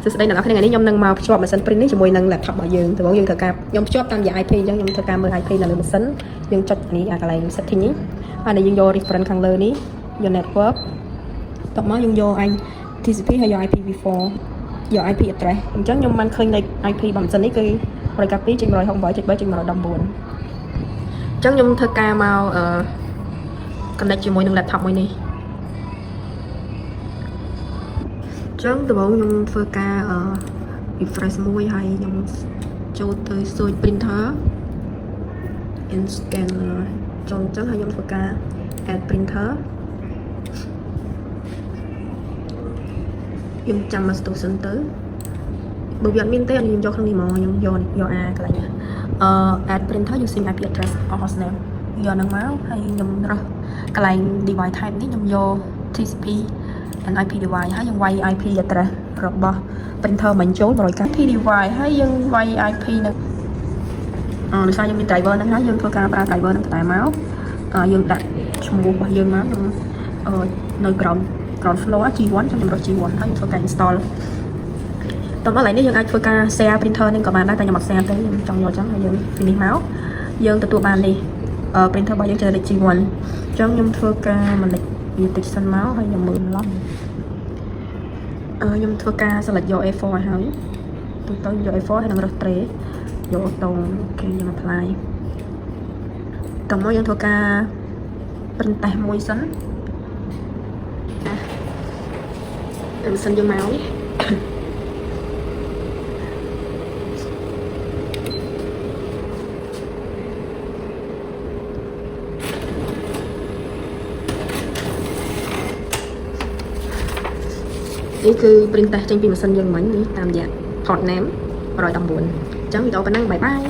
សួស្តីអ្នកនរគ្នាថ្ងៃនេះខ្ញុំនឹងមកភ្ជាប់ម៉ាស៊ីន print នេះជាមួយនឹង laptop របស់យើងដំបូងយើងធ្វើការខ្ញុំភ្ជាប់តាមរយៈ IP អញ្ចឹងខ្ញុំធ្វើការមើល IP នៅលើម៉ាស៊ីនយើងចុចនេះអាកន្លែង setting នេះហើយយើងយក reference ខាងលើនេះយក network តមកយើងយក TCP ហើយយក IPv4 យក IP address អញ្ចឹងខ្ញុំបានឃើញលេខ IP របស់ម៉ាស៊ីននេះគឺ 192.168.3.119 អញ្ចឹងខ្ញុំធ្វើការមកconnect ជាមួយនឹង laptop មួយនេះចឹងដំបូងខ្ញុំធ្វើការ refresh មួយហើយខ្ញុំចូលទៅ search printer and scanner ចូលចឹងហើយខ្ញុំធ្វើការ add printer ខ្ញុំចាំ station ទៅបើវាអត់មានទេខ្ញុំយកក្នុងនេះមកខ្ញុំយក A កន្លែងadd printer using IP address or hostname យកនឹងមកហើយខ្ញុំរើសកន្លែង device type នេះខ្ញុំយក TCP and IP device ហើយយើងវាយ IP address របស់ printer មិនចូល190 IP device ហើយយើងវាយ IP នឹងដោយសារយើងមាន driver ហ្នឹងហើយយើងធ្វើការប្រើ driver ហ្នឹងតែមកយើងដាក់ឈ្មោះរបស់យើងមកនៅ ground floor G1 ខ្ញុំរក G1 ហើយធ្វើការ install តោះមកឡើយនេះយើងអាចធ្វើការ share printer នេះក៏បានដែរតែខ្ញុំអត់ share ទេខ្ញុំចង់យកចឹងហើយយើង finish មកយើងទទួលបាននេះprinter របស់យើងជាលេខ G1 អញ្ចឹងខ្ញុំធ្វើការមកលេខវាតិចសិនមកហើយខ្ញុំមើលឡំខ្ញុំធ្វើការ select យក A4 ឲ្យហើយទៅយក A4 ហើយនឹងរើស tray យក auto អូខេយើង apply តោះមកយើងធ្វើការ print test មួយសិនម៉ាស៊ីនយើងមកនេះនេះគឺ print test ចេញពីម៉ាស៊ីនយើងមិញនេះតាមរយៈ port name 119អញ្ចឹងវីដេអូប៉ុណ្ណឹងបាយបាយ